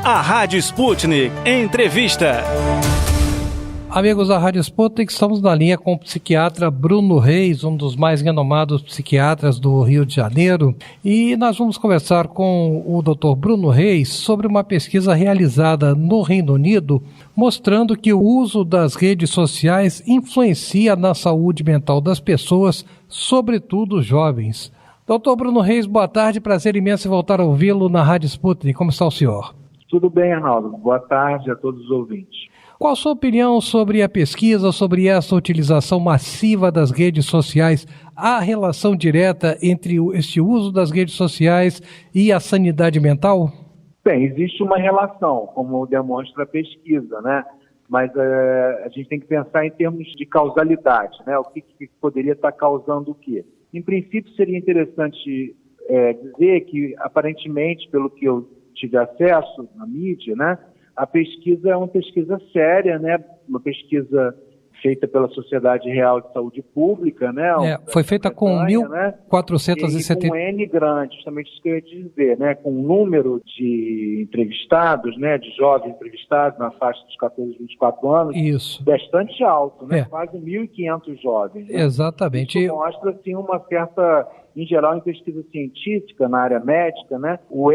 A Rádio Sputnik Entrevista. Amigos da Rádio Sputnik, estamos na linha com o psiquiatra Bruno Reis, um dos mais renomados psiquiatras do Rio de Janeiro, e nós vamos conversar com o Dr. Bruno Reis sobre uma pesquisa realizada no Reino Unido, mostrando que o uso das redes sociais influencia na saúde mental das pessoas, sobretudo jovens. Dr. Bruno Reis, boa tarde, prazer imenso em voltar a ouvi-lo na Rádio Sputnik. Como está o senhor? Tudo bem, Arnaldo. Boa tarde a todos os ouvintes. Qual a sua opinião sobre a pesquisa, sobre essa utilização massiva das redes sociais? Há relação direta entre este uso das redes sociais e a sanidade mental? Bem, existe uma relação, como demonstra a pesquisa, né? Mas a gente tem que pensar em termos de causalidade, né? O que poderia estar causando o quê? Em princípio, seria interessante dizer que, aparentemente, pelo que eu tive acesso na mídia, né? A pesquisa é uma pesquisa séria, né? Uma pesquisa feita pela Sociedade Real de Saúde Pública, né? Foi feita com 1.470... com N grande, justamente isso que eu ia dizer, né? Com um número de entrevistados, né? De jovens entrevistados na faixa dos 14 a 24 anos, isso, bastante alto, né? Quase 1.500 jovens. Né? Exatamente. Isso mostra, assim, uma certa... Em geral, em pesquisa científica, na área médica, né, o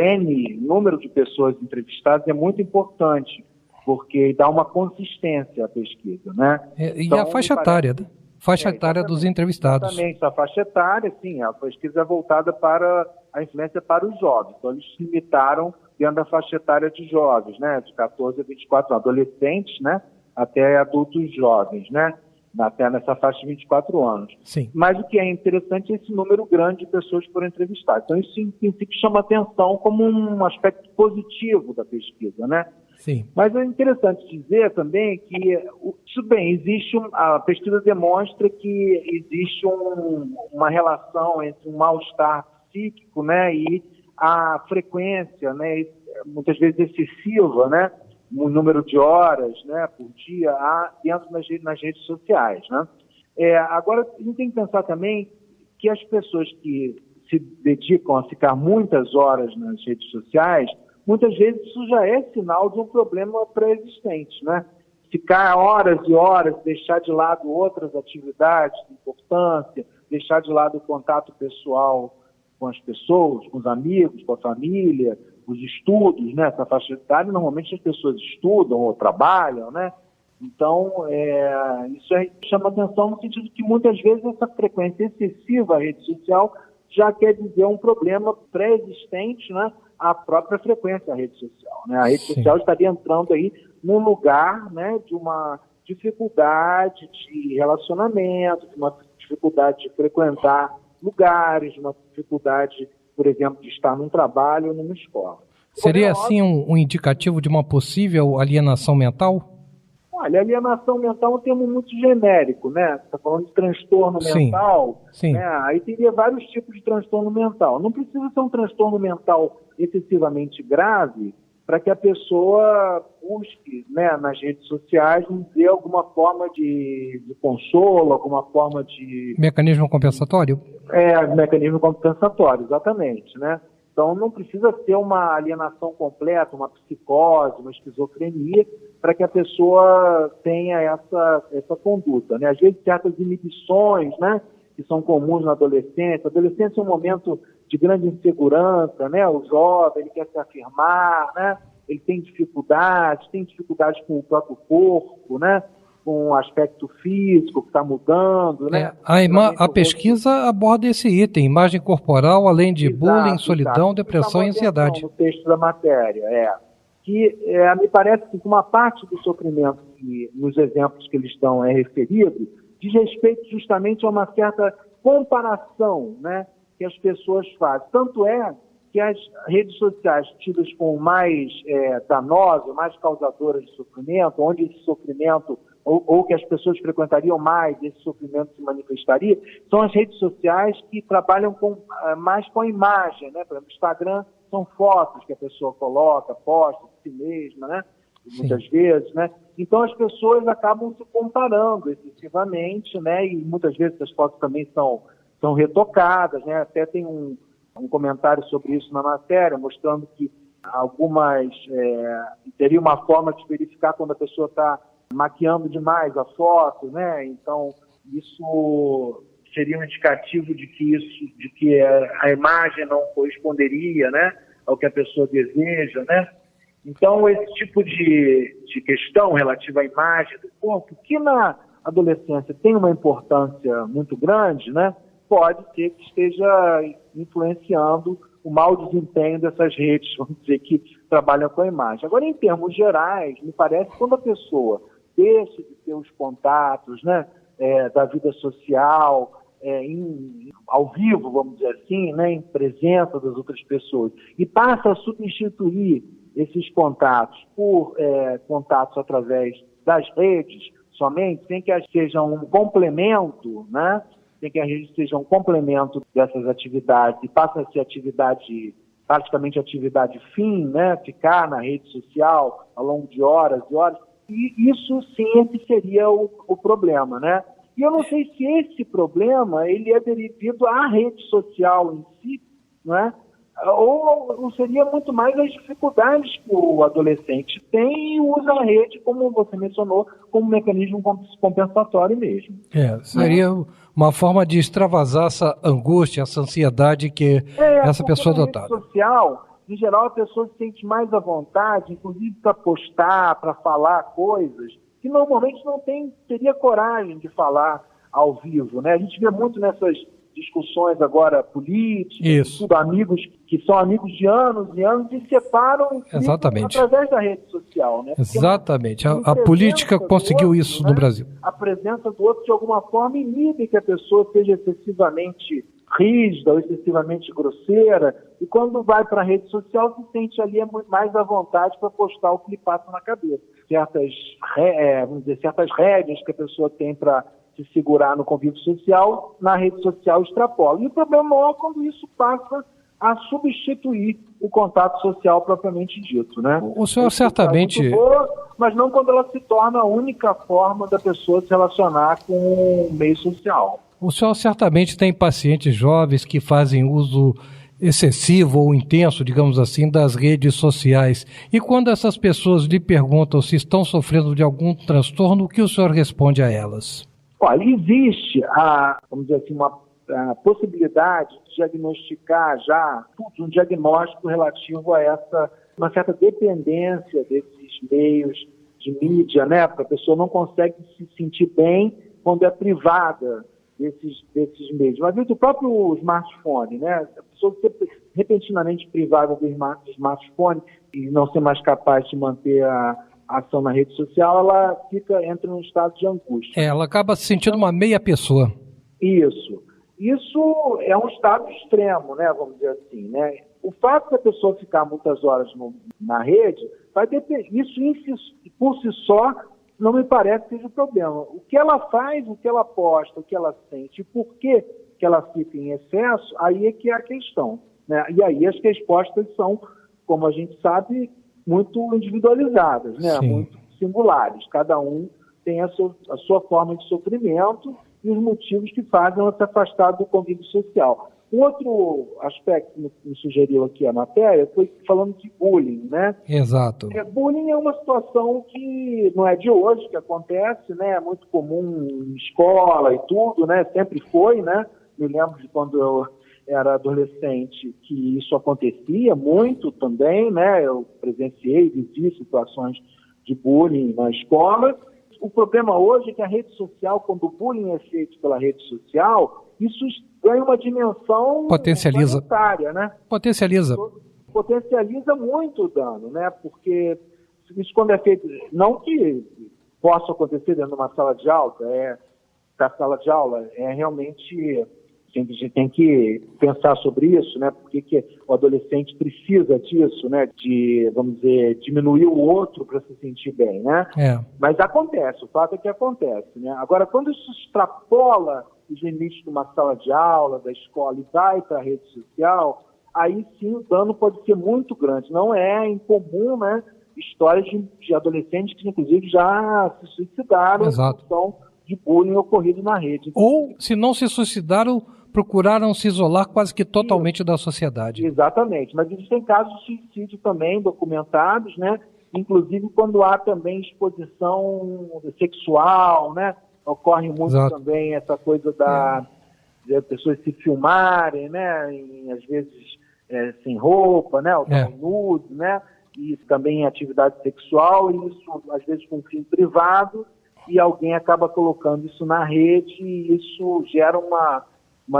número de pessoas entrevistadas é muito importante, porque dá uma consistência à pesquisa, né? E então, a faixa etária, né? Faixa etária dos entrevistados. Exatamente, a faixa etária, sim, a pesquisa é voltada para a influência para os jovens, então eles se limitaram dentro da faixa etária de jovens, né, de 14 a 24 anos, adolescentes, né, até adultos jovens, né? Até nessa faixa de 24 anos. Sim. Mas o que é interessante é esse número grande de pessoas que foram entrevistadas. Então, isso, em princípio, chama atenção como um aspecto positivo da pesquisa, né? Sim. Mas é interessante dizer também que, a pesquisa demonstra que existe uma relação entre um mal-estar psíquico, né, e a frequência, né, muitas vezes excessiva, né, um número de horas, né, por dia dentro nas redes sociais. Né? Agora, a gente tem que pensar também que as pessoas que se dedicam a ficar muitas horas nas redes sociais, muitas vezes isso já é sinal de um problema pré-existente. Né? Ficar horas e horas, deixar de lado outras atividades de importância, deixar de lado o contato pessoal com as pessoas, com os amigos, com a família, os estudos, né? Essa faixa etária, normalmente as pessoas estudam ou trabalham, né? Então, isso aí chama atenção no sentido que muitas vezes essa frequência excessiva à rede social já quer dizer um problema pré-existente, né? À própria frequência da rede social, né? A rede social estaria entrando aí num lugar, né? De uma dificuldade de relacionamento, de uma dificuldade de frequentar lugares, de uma dificuldade, por exemplo, de estar num trabalho ou numa escola. Seria, assim, um indicativo de uma possível alienação mental? Olha, alienação mental é um termo muito genérico, né? Você está falando de transtorno mental, sim. Né? Aí teria vários tipos de transtorno mental. Não precisa ser um transtorno mental excessivamente grave para que a pessoa busque, né, nas redes sociais, dizer alguma forma de consolo, alguma forma de... Mecanismo compensatório? Mecanismo compensatório, exatamente, né? Então não precisa ser uma alienação completa, uma psicose, uma esquizofrenia, para que a pessoa tenha essa conduta, né? Às vezes certas inibições, né, que são comuns na adolescência. A adolescência é um momento de grande insegurança, né? O jovem, ele quer se afirmar, né? Ele tem dificuldades com o próprio corpo, né? Com o aspecto físico que está mudando, né? A pesquisa aborda esse item, imagem corporal, além de bullying, solidão, depressão e ansiedade. No texto da matéria, que me parece que uma parte do sofrimento que nos exemplos que eles dão é referido, diz respeito justamente a uma certa comparação, né, que as pessoas fazem. Tanto é que as redes sociais tidas como mais danosas, mais causadoras de sofrimento, onde esse sofrimento, ou que as pessoas frequentariam mais, esse sofrimento se manifestaria, são as redes sociais que trabalham mais com a imagem, né? Por exemplo, o Instagram são fotos que a pessoa coloca, posta de si mesma, né? Muitas vezes, né? Então as pessoas acabam se comparando excessivamente, né? E muitas vezes as fotos também são retocadas, né? Até tem um comentário sobre isso na matéria, mostrando que Teria uma forma de verificar quando a pessoa está maquiando demais a foto, né? Então, isso seria um indicativo de que a imagem não corresponderia, né, ao que a pessoa deseja, né? Então, esse tipo de questão relativa à imagem do corpo, que na adolescência tem uma importância muito grande, né, pode ser que esteja influenciando o mau desempenho dessas redes, vamos dizer, que trabalham com a imagem. Agora, em termos gerais, me parece que quando a pessoa deixa de ter os contatos, né, da vida social, ao vivo, vamos dizer assim, né, em presença das outras pessoas, e passa a substituir esses contatos por contatos através das redes somente, sem que elas sejam um complemento, né, sem que a rede seja um complemento dessas atividades e passa a ser praticamente atividade fim, né, ficar na rede social ao longo de horas e horas, e isso sempre seria o problema, né? E eu não sei se esse problema ele é devido à rede social em si, né? Ou seria muito mais as dificuldades que o adolescente tem e usa a rede, como você mencionou, como um mecanismo compensatório mesmo. Seria uma forma de extravasar essa angústia, essa ansiedade que essa pessoa adotada. Na rede social, em geral, a pessoa se sente mais à vontade, inclusive para postar, para falar coisas que normalmente não teria coragem de falar ao vivo, né? A gente vê muito nessas discussões agora políticas, tudo, amigos que são amigos de anos e anos e separam através da rede social, né? Exatamente. A política conseguiu outro, isso, né, no Brasil. A presença do outro, de alguma forma, inibe que a pessoa seja excessivamente rígida ou excessivamente grosseira, e quando vai para a rede social se sente ali mais à vontade para postar o que lhe passa na cabeça. Certas rédeas que a pessoa tem para se segurar no convívio social, na rede social extrapola. E o problema maior é quando isso passa a substituir o contato social propriamente dito, né? O senhor certamente... É muito boa, mas não quando ela se torna a única forma da pessoa se relacionar com o meio social. O senhor certamente tem pacientes jovens que fazem uso excessivo ou intenso, digamos assim, das redes sociais. E quando essas pessoas lhe perguntam se estão sofrendo de algum transtorno, o que o senhor responde a elas? Olha, existe vamos dizer assim, uma possibilidade de diagnosticar já um diagnóstico relativo a uma certa dependência desses meios de mídia, né? Porque a pessoa não consegue se sentir bem quando é privada desses meios. Mas o próprio smartphone, né? A pessoa ser repentinamente privada do smartphone e não ser mais capaz de manter a ação na rede social, ela entra num estado de angústia. Ela acaba se sentindo uma meia pessoa. Isso é um estado extremo, né? Vamos dizer assim, né? O fato da pessoa ficar muitas horas na rede vai depender. Isso por si só não me parece que seja o problema. O que ela faz, o que ela posta, o que ela sente, e por que ela fica em excesso, aí é que é a questão, né? E aí as respostas são, como a gente sabe, muito individualizadas, né? Muito singulares. Cada um tem a sua forma de sofrimento e os motivos que fazem ela se afastar do convívio social. Um outro aspecto que me sugeriu aqui a matéria foi falando de bullying, né? Exato. Bullying é uma situação que não é de hoje que acontece, né? É muito comum em escola e tudo, né? Sempre foi, né? Me lembro de quando eu era adolescente que isso acontecia muito também, né? Eu presenciei, vivi situações de bullying na escola. O problema hoje é que a rede social, quando o bullying é feito pela rede social, isso ganha uma dimensão planetária, né? Potencializa muito o dano, né? Porque isso quando é feito, não que possa acontecer dentro de uma sala de aula, realmente a gente tem que pensar sobre isso, né? Porque que o adolescente precisa disso, né? De, vamos dizer, diminuir o outro para se sentir bem, né? Mas acontece, o fato é que acontece, né? Agora, quando isso extrapola os limites de uma sala de aula, da escola e vai para a rede social, aí sim o dano pode ser muito grande. Não é incomum, né? Histórias de adolescentes que, inclusive, já se suicidaram em função de bullying ocorrido na rede. Ou, se não se suicidaram, procuraram se isolar quase que totalmente da sociedade. Exatamente, mas existem casos de suicídio também documentados, né? Inclusive quando há também exposição sexual, né? Ocorre muito Exato. também essa coisa de pessoas se filmarem, né? Às vezes sem roupa, né? Ou nude, né? E também em atividade sexual, e isso às vezes com fim privado, e alguém acaba colocando isso na rede, e isso gera uma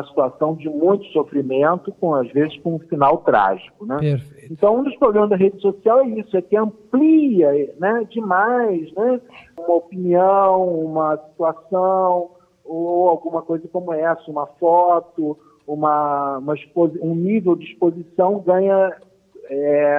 situação de muito sofrimento, às vezes com um final trágico, né? Perfeito. Então, um dos problemas da rede social é isso, é que amplia, né, demais, né, uma opinião, uma situação, ou alguma coisa como essa, uma foto, um nível de exposição ganha,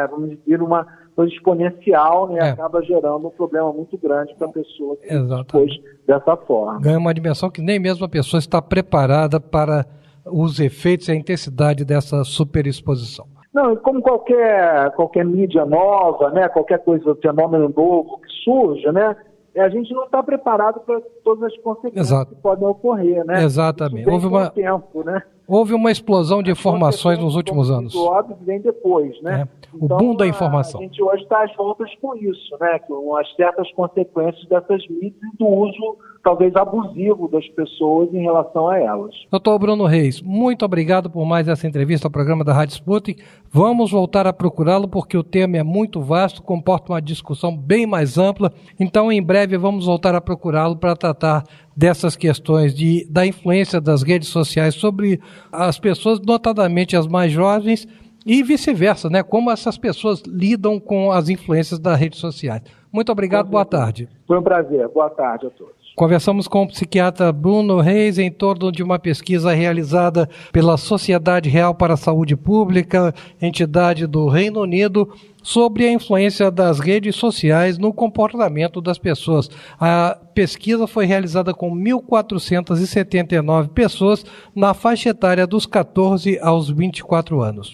vamos dizer, uma coisa exponencial, né, acaba gerando um problema muito grande para a pessoa que expôs dessa forma. Ganha uma dimensão que nem mesmo a pessoa está preparada para os efeitos e a intensidade dessa superexposição. Não, e como qualquer mídia nova, né, qualquer coisa, fenômeno novo que surja, né, a gente não está preparado para todas as consequências que podem ocorrer, né? Exatamente. Houve uma explosão de informações nos últimos anos. O óbvio vem depois, né? O boom da informação. A gente hoje está às voltas com isso, né? Com as certas consequências dessas mídias e do uso, talvez, abusivo das pessoas em relação a elas. Doutor Bruno Reis, muito obrigado por mais essa entrevista ao programa da Rádio Sputnik. Vamos voltar a procurá-lo porque o tema é muito vasto, comporta uma discussão bem mais ampla. Então, em breve, vamos voltar a procurá-lo para tratar dessas questões da influência das redes sociais sobre as pessoas, notadamente as mais jovens, e vice-versa, né? Como essas pessoas lidam com as influências das redes sociais. Muito obrigado, boa tarde. Foi um prazer, boa tarde a todos. Conversamos com o psiquiatra Bruno Reis em torno de uma pesquisa realizada pela Sociedade Real para a Saúde Pública, entidade do Reino Unido, sobre a influência das redes sociais no comportamento das pessoas. A pesquisa foi realizada com 1.479 pessoas na faixa etária dos 14 aos 24 anos.